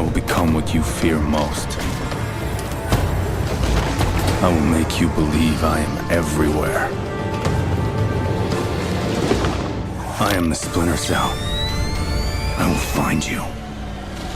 I will become what you fear most. I will make you believe I am everywhere. I am the Splinter Cell. I will find you,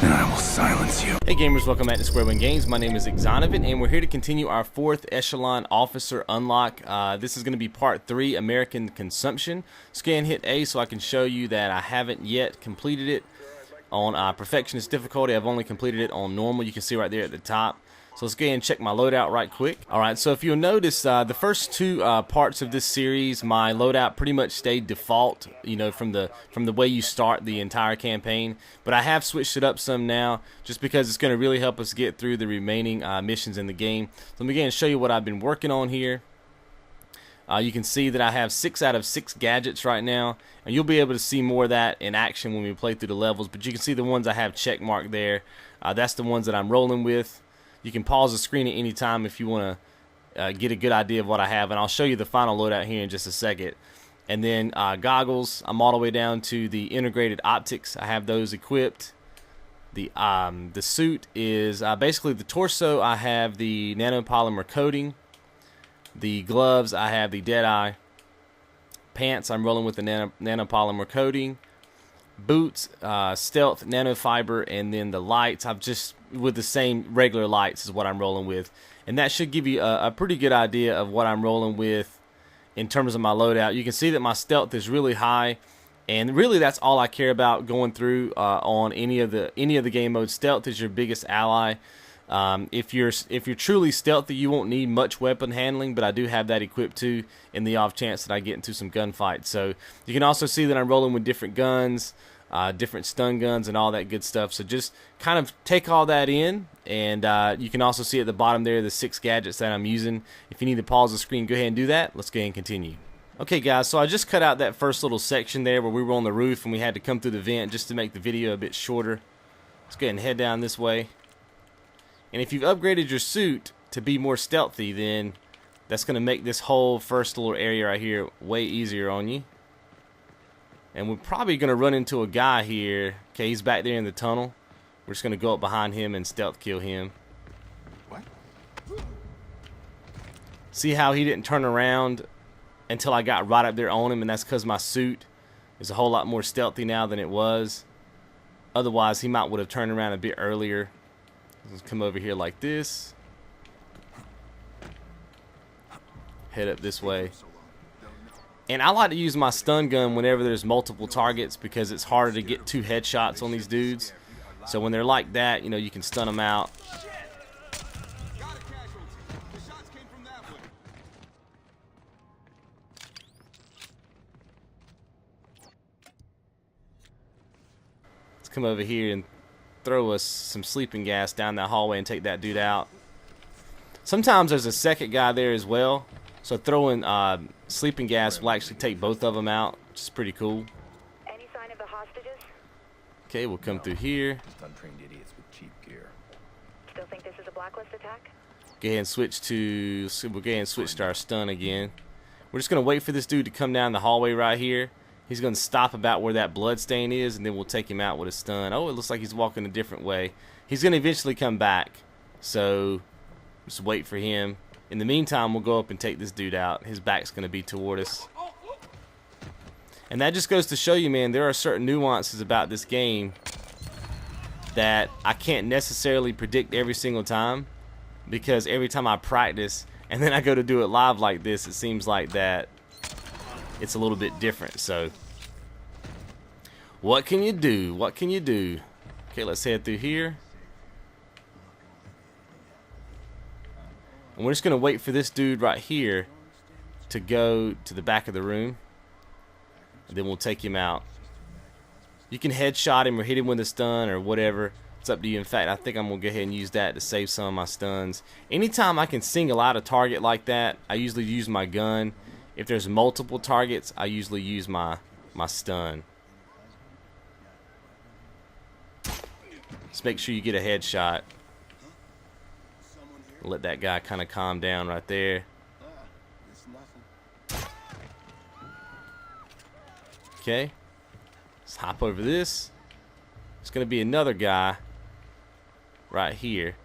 and I will silence you. Hey gamers, welcome back to Square One Games. My name is XONEVANT, and we're here to continue our 4th Echelon Officer unlock. This is going to be part 3, American Consumption. Scan hit A so I can show you that I haven't yet completed it on Perfectionist difficulty. I've only completed it on normal. You can see right there at the top. So let's go ahead and check my loadout right quick. Alright, so if you'll notice, the first 2 parts of this series, my loadout pretty much stayed default, you know, from the way you start the entire campaign. But I have switched it up some now, just because it's going to really help us get through the remaining missions in the game. So let me go ahead and show you what I've been working on here. You can see that I have 6 out of 6 gadgets right now, and you'll be able to see more of that in action when we play through the levels. But you can see the ones I have check marked there. That's the ones that I'm rolling with. You can pause the screen at any time if you want to get a good idea of what I have, and I'll show you the final loadout here in just a second. And then goggles, I'm all the way down to the integrated optics. I have those equipped. The suit is basically the torso. I have the nanopolymer coating. The gloves, I have the Deadeye. Pants, I'm rolling with the nanopolymer coating. Boots, stealth, nanofiber, and then the lights, I've just with the same regular lights is what I'm rolling with, and that should give you a pretty good idea of what I'm rolling with in terms of my loadout. You can see that my stealth is really high, and really that's all I care about going through on any of the game modes. Stealth is your biggest ally. If you're truly stealthy, you won't need much weapon handling, but I do have that equipped too in the off chance that I get into some gunfights. So you can also see that I'm rolling with different guns, different stun guns and all that good stuff. So just kind of take all that in, and you can also see at the bottom there the 6 gadgets that I'm using. If you need to pause the screen, go ahead and do that. Let's go ahead and continue. Okay guys, so I just cut out that first little section there where we were on the roof and we had to come through the vent just to make the video a bit shorter. Let's go ahead and head down this way. And if you've upgraded your suit to be more stealthy, then that's going to make this whole first little area right here way easier on you. And we're probably going to run into a guy here. Okay, he's back there in the tunnel. We're just going to go up behind him and stealth kill him. What? See how he didn't turn around until I got right up there on him, and that's because my suit is a whole lot more stealthy now than it was. Otherwise, he might would have turned around a bit earlier. Let's come over here like this. Head up this way. And I like to use my stun gun whenever there's multiple targets because it's harder to get 2 headshots on these dudes. So when they're like that, you know, you can stun them out. Let's come over here and throw us some sleeping gas down that hallway and take that dude out. Sometimes there's a second guy there as well, so throwing sleeping gas will actually take both of them out, which is pretty cool. Any sign of the hostages? Okay, we'll come through here. Untrained idiots with cheap gear. Still think this is a blacklist attack? Go ahead and switch to, we'll go ahead and switch to our stun again. We're just gonna wait for this dude to come down the hallway right here. He's gonna stop about where that blood stain is, and then we'll take him out with a stun. Oh, it looks like he's walking a different way. He's gonna eventually come back, so just wait for him. In the meantime, we'll go up and take this dude out. His back's gonna be toward us. And that just goes to show you, man, there are certain nuances about this game that I can't necessarily predict every single time, because every time I practice and then I go to do it live like this, it seems like that it's a little bit different. So what can you do? What can you do? Okay, let's head through here. And we're just gonna wait for this dude right here to go to the back of the room, and then we'll take him out. You can headshot him or hit him with a stun or whatever. It's up to you. In fact, I think I'm gonna go ahead and use that to save some of my stuns. Anytime I can single out a target like that, I usually use my gun. If there's multiple targets, I usually use my stun. Just make sure you get a headshot. Let that guy kind of calm down right there. Okay. Let's hop over this. It's going to be another guy right here.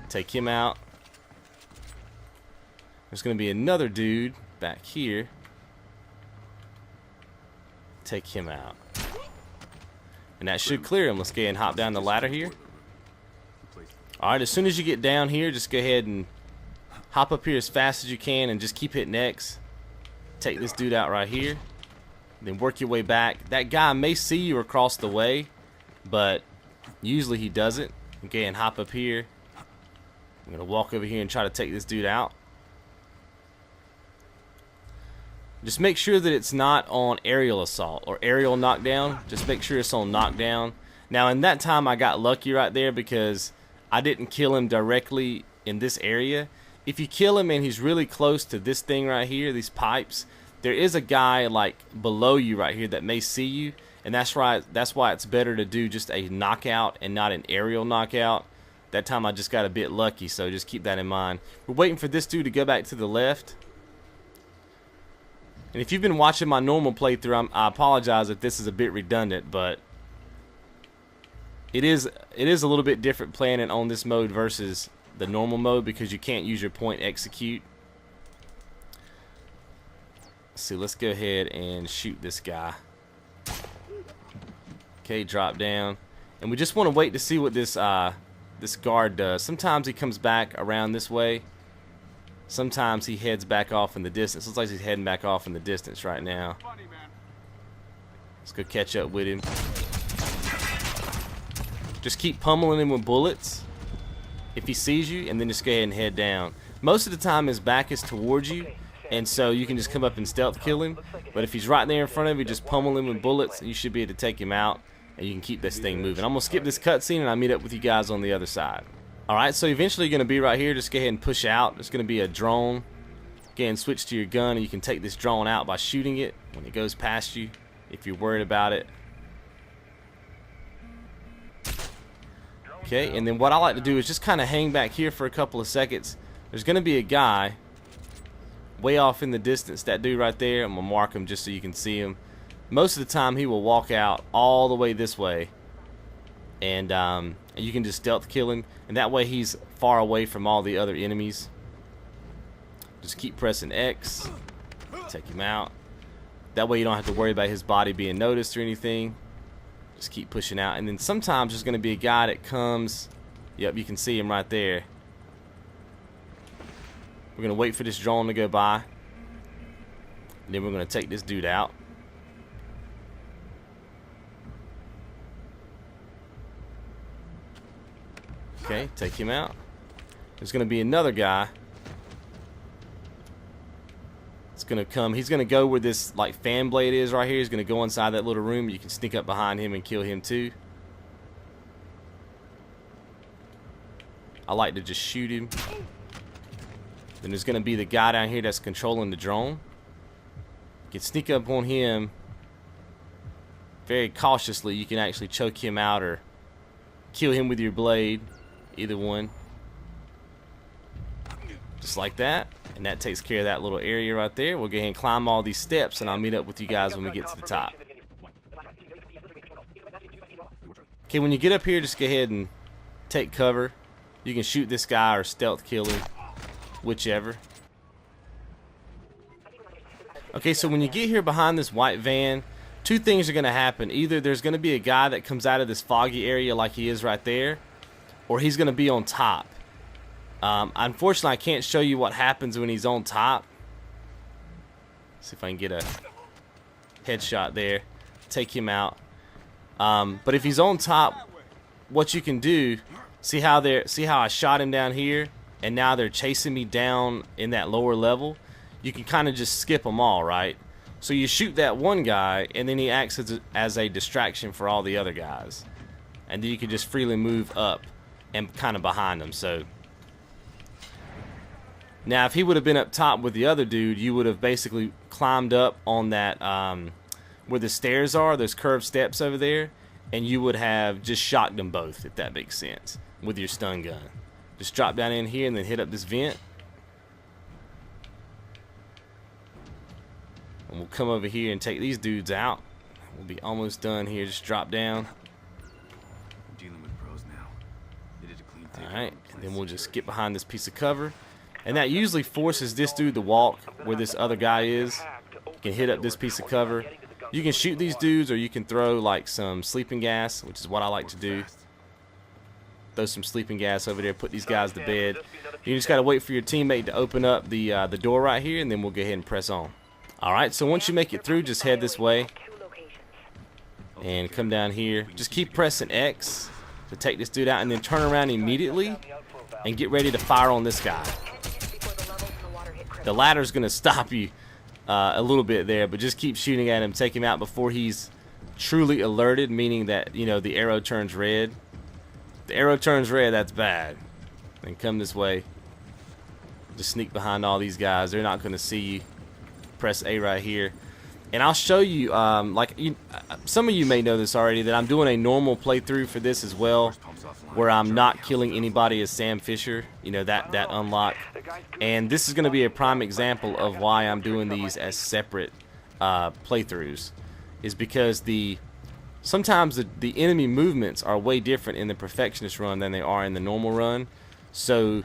Take him out. There's going to be another dude back here. Take him out. And that should clear him. Let's go ahead and hop down the ladder here. Alright, as soon as you get down here, just go ahead and hop up here as fast as you can and just keep hitting X. Take this dude out right here. Then work your way back. That guy may see you across the way, but usually he doesn't. Okay, and hop up here. I'm going to walk over here and try to take this dude out. Just make sure that it's not on aerial assault or aerial knockdown. Just make sure it's on knockdown. Now, in that time, I got lucky right there because I didn't kill him directly in this area. If you kill him and he's really close to this thing right here, these pipes, there is a guy like below you right here that may see you, and that's why it's better to do just a knockout and not an aerial knockout. That time I just got a bit lucky, so just keep that in mind. We're waiting for this dude to go back to the left. And if you've been watching my normal playthrough, I apologize if this is a bit redundant, but it is a little bit different playing it on this mode versus the normal mode because you can't use your point execute. So let's go ahead and shoot this guy. Okay, drop down, and we just want to wait to see what this this guard does. Sometimes he comes back around this way. Sometimes he heads back off in the distance. Looks like he's heading back off in the distance right now. Let's go catch up with him. Just keep pummeling him with bullets if he sees you, and then just go ahead and head down. Most of the time his back is towards you, and so you can just come up and stealth kill him. But if he's right there in front of you, just pummel him with bullets, and you should be able to take him out, and you can keep this thing moving. I'm going to skip this cutscene, and I'll meet up with you guys on the other side. Alright, so eventually you're going to be right here. Just go ahead and push out. There's going to be a drone. Go ahead and switch to your gun, and you can take this drone out by shooting it when it goes past you, if you're worried about it. Okay, and then what I like to do is just kind of hang back here for a couple of seconds. There's going to be a guy way off in the distance. That dude right there, I'm going to mark him just so you can see him. Most of the time he will walk out all the way this way, and you can just stealth kill him, and that way he's far away from all the other enemies. Just keep pressing X, take him out. That way you don't have to worry about his body being noticed or anything. Just keep pushing out, and then sometimes there's going to be a guy that comes. Yep, you can see him right there. We're going to wait for this drone to go by, and then we're going to take this dude out. Okay, take him out. There's going to be another guy. It's going to come. He's going to go where this like fan blade is right here. He's going to go inside that little room. You can sneak up behind him and kill him too. I like to just shoot him. Then there's going to be the guy down here that's controlling the drone. You can sneak up on him very cautiously. You can actually choke him out or kill him with your blade. Either one. Just like that. And that takes care of that little area right there. We'll go ahead and climb all these steps, and I'll meet up with you guys when we get to the top. Okay, when you get up here, just go ahead and take cover. You can shoot this guy or stealth kill him, whichever. Okay, so when you get here behind this white van, two things are going to happen. Either there's going to be a guy that comes out of this foggy area like he is right there, or he's going to be on top. Unfortunately, I can't show you what happens when he's on top. See if I can get a headshot there. Take him out. But if he's on top, what you can do, see how I shot him down here, and now they're chasing me down in that lower level. You can kind of just skip them all, right? So you shoot that one guy, and then he acts as a distraction for all the other guys, and then you can just freely move up and kind of behind them. So now if he would have been up top with the other dude, you would have basically climbed up on that where the stairs are, those curved steps over there, and you would have just shot them both, if that makes sense, with your stun gun. Just drop down in here and then hit up this vent, and we'll come over here and take these dudes out. We'll be almost done here. Just drop down. Alright, and then we'll just get behind this piece of cover. And that usually forces this dude to walk where this other guy is. You can hit up this piece of cover. You can shoot these dudes, or you can throw like some sleeping gas, which is what I like to do. Throw some sleeping gas over there, put these guys to bed. You just gotta wait for your teammate to open up the door right here, and then we'll go ahead and press on. Alright, so once you make it through, just head this way and come down here. Just keep pressing X to take this dude out, and then turn around immediately and get ready to fire on this guy. The ladder's gonna stop you a little bit there, but just keep shooting at him, take him out before he's truly alerted, meaning that, you know, the arrow turns red. If the arrow turns red, that's bad. Then come this way. Just sneak behind all these guys. They're not gonna see you. Press A right here, and I'll show you. Some of you may know this already, that I'm doing a normal playthrough for this as well, where I'm not killing anybody as Sam Fisher, you know, that unlock. And this is going to be a prime example of why I'm doing these as separate playthroughs, is because sometimes the enemy movements are way different in the Perfectionist run than they are in the normal run. So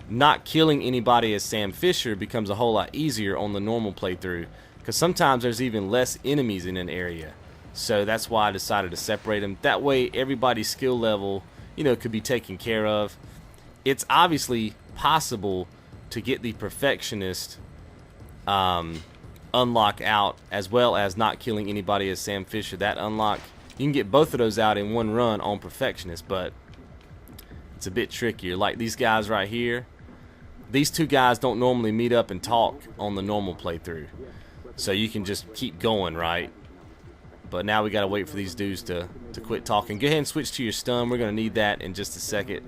not killing anybody as Sam Fisher becomes a whole lot easier on the normal playthrough, because sometimes there's even less enemies in an area. So that's why I decided to separate them. That way everybody's skill level, you know, could be taken care of. It's obviously possible to get the Perfectionist unlock out, as well as not killing anybody as Sam Fisher. That unlock, you can get both of those out in one run on Perfectionist, but it's a bit trickier. Like these guys right here, these two guys don't normally meet up and talk on the normal playthrough, so you can just keep going, right? But now we gotta wait for these dudes to quit talking. Go ahead and switch to your stun. We're gonna need that in just a second.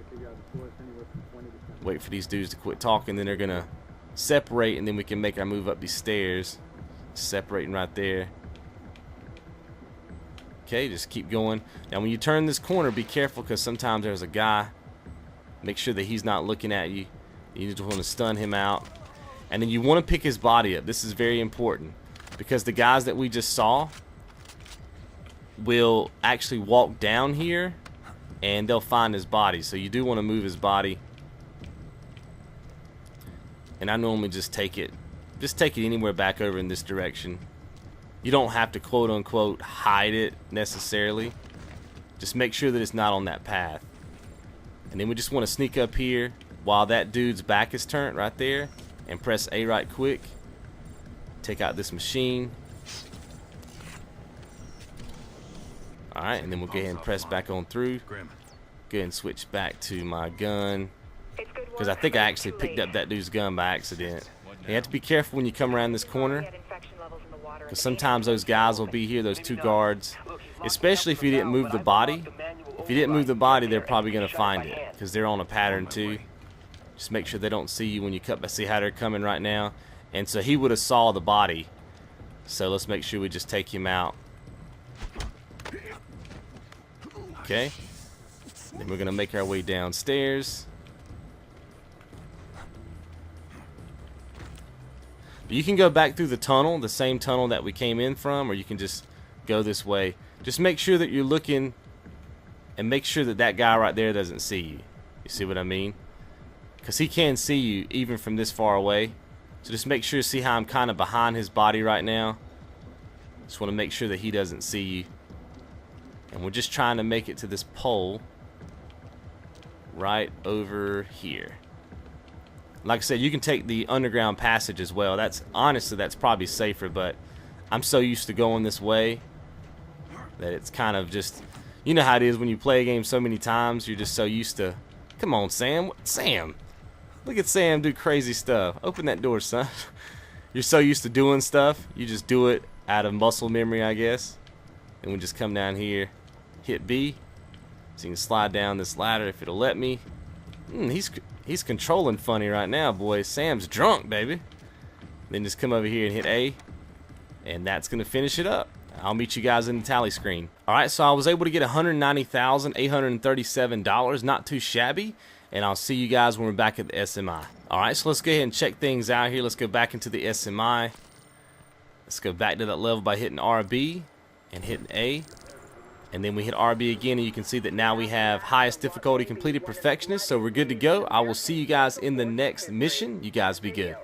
Wait for these dudes to quit talking, then they're gonna separate, and then we can make our move up these stairs. Separating right there. Okay, just keep going. Now when you turn this corner, be careful, because sometimes there's a guy. Make sure that he's not looking at you. You just want to stun him out, and then you want to pick his body up. This is very important, because the guys that we just saw will actually walk down here and they'll find his body, so you do want to move his body. And I normally just take it anywhere back over in this direction. You don't have to quote unquote hide it necessarily, just make sure that it's not on that path. And then we just want to sneak up here while that dude's back is turned right there, and press A right quick. Take out this machine. Alright, and then we'll go ahead and press back on through. Go ahead and switch back to my gun, because I think I actually picked up that dude's gun by accident. You have to be careful when you come around this corner, because sometimes those guys will be here, those two guards, especially if you didn't move the body. If you didn't move the body, they're probably going to find it, because they're on a pattern too. Just make sure they don't see you when you cut. See how they're coming right now? And so he would have saw the body. So let's make sure we just take him out. Okay. Then we're going to make our way downstairs. You can go back through the tunnel, the same tunnel that we came in from, or you can just go this way. Just make sure that you're looking, and make sure that that guy right there doesn't see you. You see what I mean? Because he can see you even from this far away. So just make sure, see how I'm kind of behind his body right now? Just want to make sure that he doesn't see you. And we're just trying to make it to this pole right over here. Like I said, you can take the underground passage as well. That's honestly, that's probably safer, but I'm so used to going this way that it's kind of just, you know how it is when you play a game so many times, you're just so used to. Come on, Sam. Sam. Look at Sam do crazy stuff. Open that door, son. You're so used to doing stuff, you just do it out of muscle memory, I guess. And we just come down here, hit B, so you can slide down this ladder if it'll let me. He's controlling funny right now, boys. Sam's drunk, baby. Then just come over here and hit A, and that's gonna finish it up. I'll meet you guys in the tally screen. Alright, so I was able to get $190,837. Not too shabby. And I'll see you guys when we're back at the SMI. Alright, so let's go ahead and check things out here. Let's go back into the SMI. Let's go back to that level by hitting RB and hitting A. And then we hit RB again, and you can see that now we have highest difficulty completed, Perfectionist. So we're good to go. I will see you guys in the next mission. You guys be good.